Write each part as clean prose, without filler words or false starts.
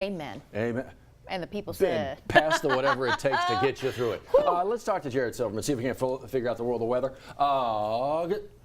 Amen. Amen. And the people Ben, said. pass the whatever it takes to get you through it. Let's talk to Jared Silverman, see if we can figure out the world of weather.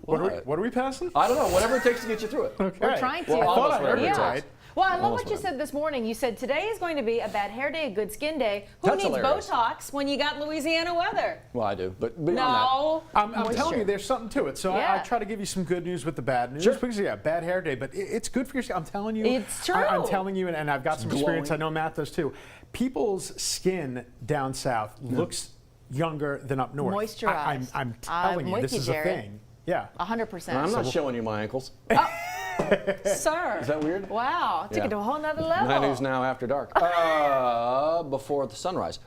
What are we passing? I don't know. Whatever it takes to get you through it. Okay. We're trying to. Well, I thought I heard it right. Well, I love Almost what you right. said this morning. You said today is going to be a bad hair day, a good skin day. Who That's needs hilarious. Botox when you got Louisiana weather? Well, I do, but beyond No. I'm telling you, there's something to it. So Yeah. I try to give you some good news with the bad news. Sure. Because, yeah, bad hair day, but it's good for your skin. I'm telling you. It's true. I'm telling you, and I've got some experience. glowing. I know Matt does too. People's skin down south looks younger than up north. Moisturized. I'm telling you, with this you, is Jared. a thing. Yeah. 100%. I'm not showing you my ankles. Sir. Is that weird? Wow. Took Yeah. it to a whole nother level. 9 News Now after dark. Before the sunrise.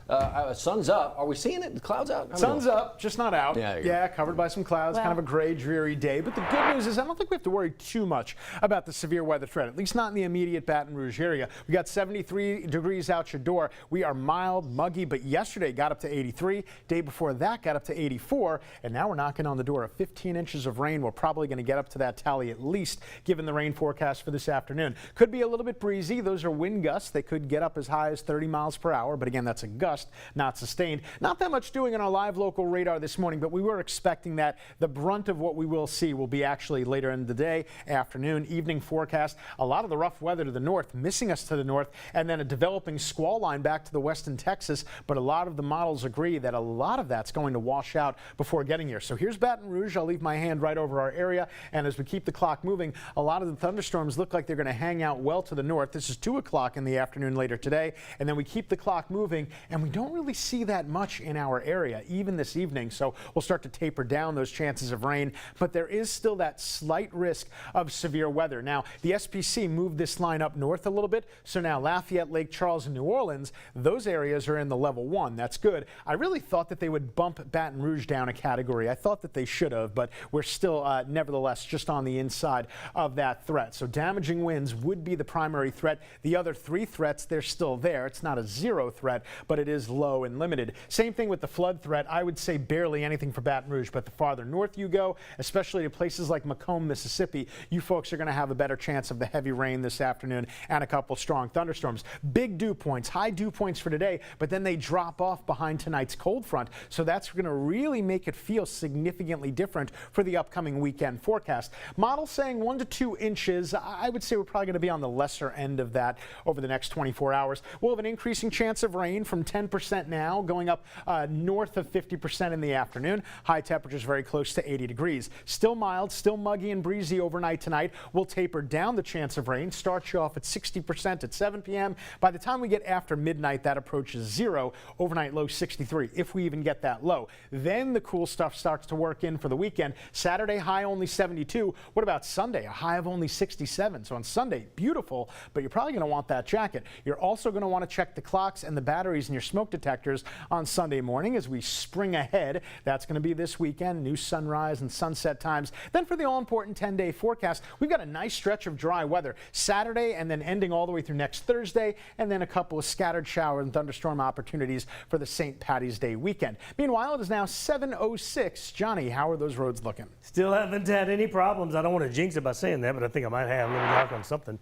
Sun's up. Are we seeing it? The clouds out? How we Sun's doing? up, just not out. Yeah, there you go. Covered by some clouds, kind of a gray, dreary day. But the good news is I don't think we have to worry too much about the severe weather threat, at least not in the immediate Baton Rouge area. We got 73 degrees out your door. We are mild, muggy, but yesterday got up to 83. Day before that got up to 84. And now we're knocking on the door of 15 inches of rain. We're probably going to get up to that tally at least, given the rain forecast for this afternoon. Could be a little bit breezy. Those are wind gusts. They could get up as high as 30 miles per hour. But again, that's a gust, not sustained. Not that much doing on our live local radar this morning, but we were expecting that the brunt of what we will see will be actually later in the day, afternoon, evening forecast. A lot of the rough weather to the north, missing us to the north, and then a developing squall line back to the west in Texas. But a lot of the models agree that a lot of that's going to wash out before getting here. So here's Baton Rouge. I'll leave my hand right over our area. And as we keep the clock moving, a lot of the thunderstorms look like they're going to hang out well to the north. This is 2 o'clock in the afternoon later today. And then we keep the clock moving, and we don't really see that much in our area, even this evening. So we'll start to taper down those chances of rain. But there is still that slight risk of severe weather. Now, the SPC moved this line up north a little bit. So now Lafayette, Lake Charles, and New Orleans, those areas are in the level 1. That's good. I really thought that they would bump Baton Rouge down a category. I thought that they should have, but we're still nevertheless just on the inside of that threat. So damaging winds would be the primary threat. The other 3 threats, they're still there. It's not a zero threat, but it is low and limited. Same thing with the flood threat. I would say barely anything for Baton Rouge, but the farther north you go, especially to places like Macomb, Mississippi, you folks are going to have a better chance of the heavy rain this afternoon and a couple strong thunderstorms. Big dew points, high dew points for today, but then they drop off behind tonight's cold front. So that's going to really make it feel significantly different for the upcoming weekend forecast. Models saying 1 to 2 inches. I would say we're probably going to be on the lesser end of that over the next 24 hours. We'll have an increasing chance of rain from 10% now, going up north of 50% in the afternoon. High temperatures very close to 80 degrees. Still mild, still muggy and breezy overnight tonight. We'll taper down the chance of rain, start you off at 60% at 7 p.m. By the time we get after midnight, that approaches 0. Overnight low 63, if we even get that low. Then the cool stuff starts to work in for the weekend. Saturday high only 72. What about Sunday? A high of only 67. So on Sunday, beautiful, but you're probably going to want that jacket. You're also going to want to check the clocks and the batteries in your smoke detectors on Sunday morning as we spring ahead. That's going to be this weekend, new sunrise and sunset times. Then for the all-important 10-day forecast, we've got a nice stretch of dry weather Saturday and then ending all the way through next Thursday, and then a couple of scattered shower and thunderstorm opportunities for the St. Patty's Day weekend. Meanwhile, it is now 7:06. Johnny, how are those roads looking? Still haven't had any problems. I don't want to jinx it by saying that, but I think I might have. Let me knock on something.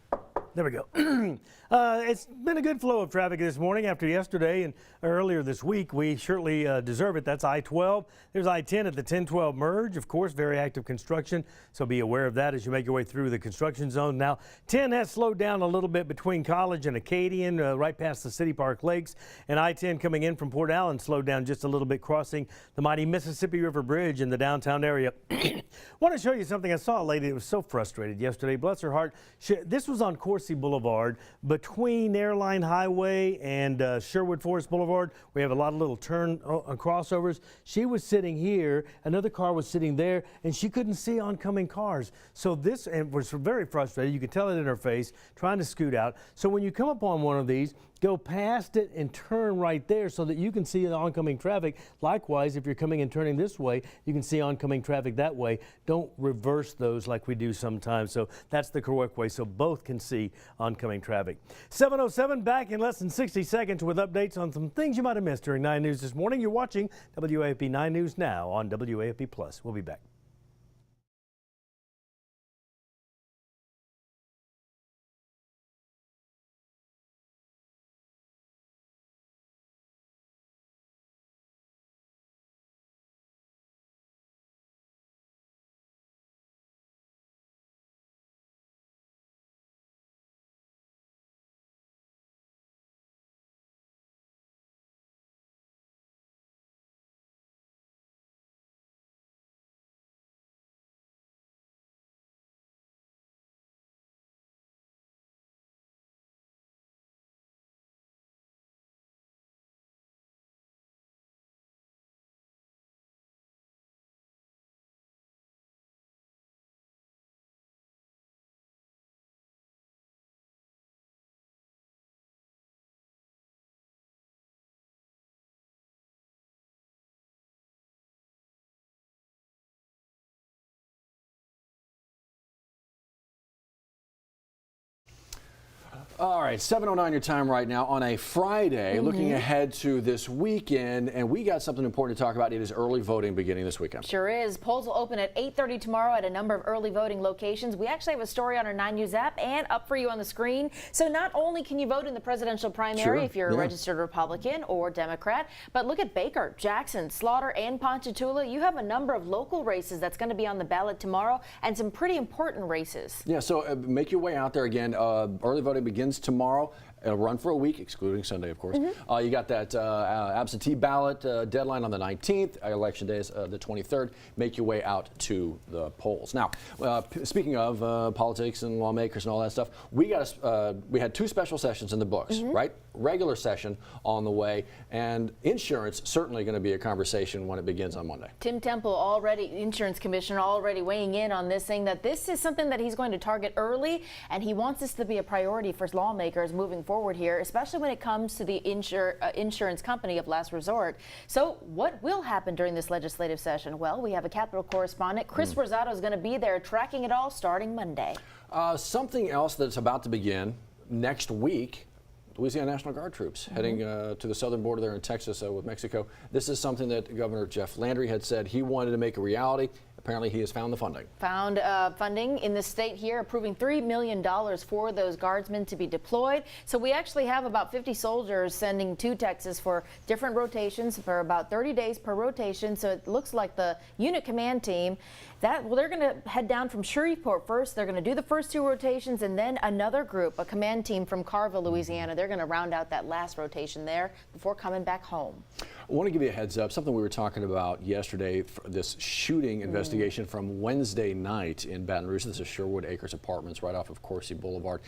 There we go. It's been a good flow of traffic this morning after yesterday and earlier this week. We surely deserve it. That's I-12. There's I-10 at the 10-12 merge. Of course, very active construction, so be aware of that as you make your way through the construction zone. Now, 10 has slowed down a little bit between College and Acadian, right past the City Park Lakes, and I-10 coming in from Port Allen slowed down just a little bit, crossing the mighty Mississippi River Bridge in the downtown area. Want to show you something. I saw a lady that was so frustrated yesterday. Bless her heart. This was on Coursey Boulevard between Airline Highway and Sherwood Forest Boulevard. We have a lot of little turn crossovers. She was sitting here, another car was sitting there, and she couldn't see oncoming cars. So this was very frustrated. You could tell it in her face, trying to scoot out. So when you come upon one of these, go past it and turn right there so that you can see the oncoming traffic. Likewise, if you're coming and turning this way, you can see oncoming traffic that way. Don't reverse those like we do sometimes. So that's the correct way, so both can see oncoming traffic. 7:07, back in less than 60 seconds with updates on some things you might have missed during 9 News this morning. You're watching WAFB 9 News Now on WAFB Plus. We'll be back. All right, 7:09 your time right now on a Friday, looking ahead to this weekend, and we got something important to talk about. It is early voting beginning this weekend. Sure is. Polls will open at 8:30 tomorrow at a number of early voting locations. We actually have a story on our 9 News app and up for you on the screen. So not only can you vote in the presidential primary if you're a registered Republican or Democrat, but look at Baker, Jackson, Slaughter, and Ponchatoula. You have a number of local races that's going to be on the ballot tomorrow, and some pretty important races. Yeah, so make your way out there again. Early voting begins tomorrow. It'll run for a week, excluding Sunday, of course. You got that absentee ballot deadline on the 19th. Election day is the 23rd. Make your way out to the polls. Now, speaking of politics and lawmakers and all that stuff, we had 2 special sessions in the books, right? Regular session on the way, and insurance certainly going to be a conversation when it begins on Monday. Tim Temple, insurance commissioner, already weighing in on this, saying that this is something that he's going to target early, and he wants this to be a priority for lawmakers moving forward here, especially when it comes to the insurance company of last resort. So what will happen during this legislative session? Well, we have a Capitol correspondent. Chris Rosado is going to be there tracking it all starting Monday. Something else that's about to begin next week. Louisiana National Guard troops heading to the southern border there in Texas with Mexico. This is something that Governor Jeff Landry had said he wanted to make a reality. Apparently, he has found the funding. Found funding in the state here, approving $3 million for those guardsmen to be deployed. So we actually have about 50 soldiers sending to Texas for different rotations for about 30 days per rotation. So it looks like the unit command team, they're going to head down from Shreveport first. They're going to do the first 2 rotations, and then another group, a command team from Carville, Louisiana, they're going to round out that last rotation there before coming back home. I want to give you a heads up, something we were talking about yesterday, this shooting investigation from Wednesday night in Baton Rouge. This is Sherwood Acres Apartments right off of Coursey Boulevard.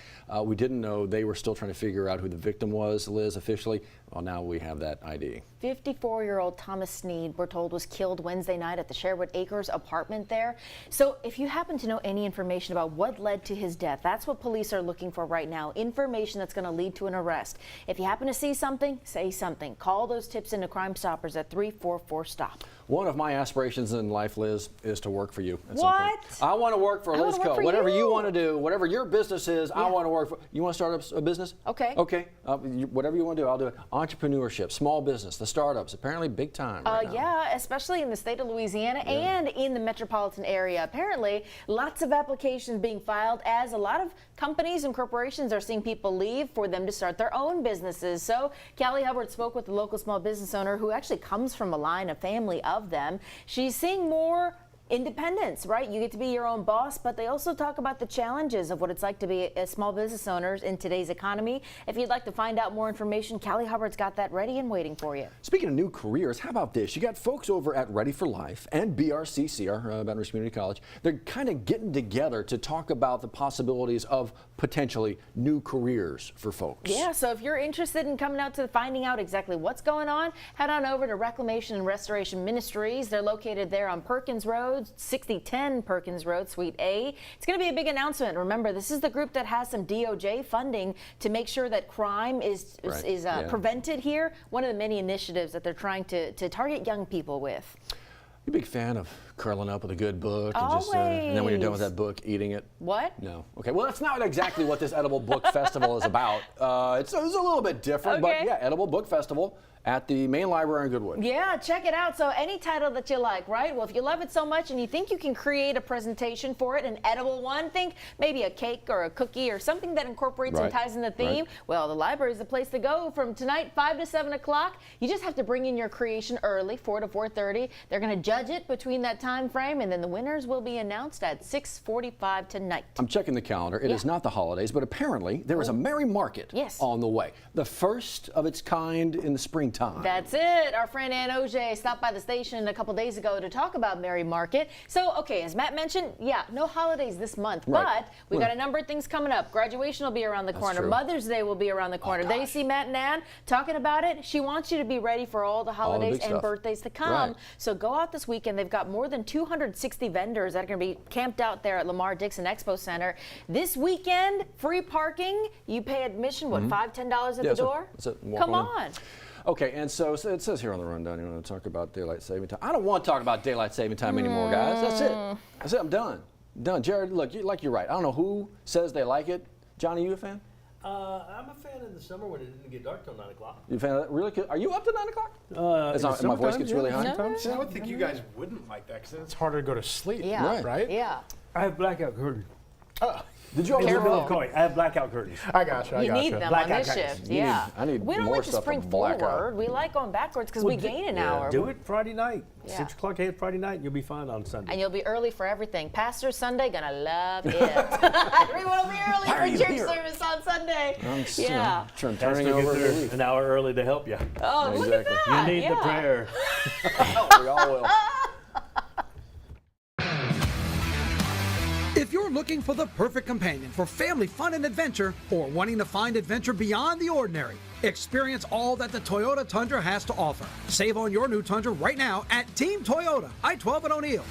We didn't know, they were still trying to figure out who the victim was, Liz, officially. Well, now we have that ID. 54-year-old Thomas Sneed, we're told, was killed Wednesday night at the Sherwood Acres apartment there. So if you happen to know any information about what led to his death, that's what police are looking for right now. Information that's going to lead to an arrest. If you happen to see something, say something. Call those tips into Crime Stoppers at 344-STOP. One of my aspirations in life, Liz, is to work for you at some What? point. I want to work for Liz Co. Whatever you want to do, whatever your business is, I want to work for. You want to start up a business? Okay. Okay. Whatever you want to do, I'll do it. Entrepreneurship, small business, the startups, apparently big time right now. Yeah, especially in the state of Louisiana and in the metropolitan area. Apparently, lots of applications being filed as a lot of companies and corporations are seeing people leave for them to start their own businesses. So Callie Hubbard spoke with the local small business owner who actually comes from a family of them. She's seeing more independence, right? You get to be your own boss, but they also talk about the challenges of what it's like to be a small business owner in today's economy. If you'd like to find out more information, Callie Hubbard's got that ready and waiting for you. Speaking of new careers, how about this? You got folks over at Ready for Life and BRCC, our Baton Rouge Community College. They're kind of getting together to talk about the possibilities of potentially new careers for folks. Yeah, so if you're interested in coming out to finding out exactly what's going on, head on over to Reclamation and Restoration Ministries. They're located there on Perkins Road, 6010 Perkins Road, Suite A. It's going to be a big announcement. Remember, this is the group that has some DOJ funding to make sure that crime is prevented here. One of the many initiatives that they're trying to target young people with. You a big fan of curling up with a good book and Always. and then when you're done with that book, eating it? What? No. Okay. Well, that's not exactly what this Edible Book Festival is about. It's a little bit different, but yeah, Edible Book Festival at the main library in Goodwood. Yeah, check it out. So any title that you like, right? Well, if you love it so much and you think you can create a presentation for it, an edible one, think maybe a cake or a cookie or something that incorporates and ties in the theme. Well, the library is the place to go from tonight, 5 to 7 o'clock. You just have to bring in your creation early, 4 to 4:30. They're going to judge it between that time frame, and then the winners will be announced at 6:45 tonight. I'm checking the calendar. It is not the holidays, but apparently there is a merry market on the way. The first of its kind in the springtime. That's it. Our friend Ann Oj stopped by the station a couple days ago to talk about Merry Market. So, okay, as Matt mentioned, no holidays this month, but we've got a number of things coming up. Graduation will be around the corner. True. Mother's Day will be around the corner. There you see Matt and Ann talking about it. She wants you to be ready for all the holidays and birthdays to come. So go out this weekend. They've got more than 260 vendors that are going to be camped out there at Lamar Dixon Expo Center. This weekend, free parking. You pay admission, what, $5, $10 at the door? Come on. Okay, and so it says here on the rundown, you want to talk about daylight saving time. I don't want to talk about daylight saving time anymore, guys. That's it. That's it. I'm done. Done. Jared, look, you're right. I don't know who says they like it. Johnny, you a fan? I'm a fan in the summer when it didn't get dark till 9 o'clock. You fan of that? Really? Are you up to 9 o'clock? My voice gets really high. See, I would think you guys wouldn't like that because it's harder to go to sleep. Yeah. Right? Yeah. I have blackout curtains. Did you always Careful. I have blackout curtains. I gotcha. You need them on Blackout this curtains. shift. Yeah. I need we don't more like to stuff spring to black out. forward. We like going backwards because we gain an hour. Do it Friday night. Yeah. 6 o'clock ahead Friday night, and you'll be fine on Sunday. And you'll be early for everything. Pastor Sunday, gonna love it. Everyone will be early Why are for you church here? service on Sunday. I'm Yeah. turning Pastor over gets every there week. an hour early to help you. Oh, look at Exactly. that. You need the Yeah. prayer. We all will. If you're looking for the perfect companion for family fun and adventure, or wanting to find adventure beyond the ordinary, experience all that the Toyota Tundra has to offer. Save on your new Tundra right now at Team Toyota, I-12 at O'Neill.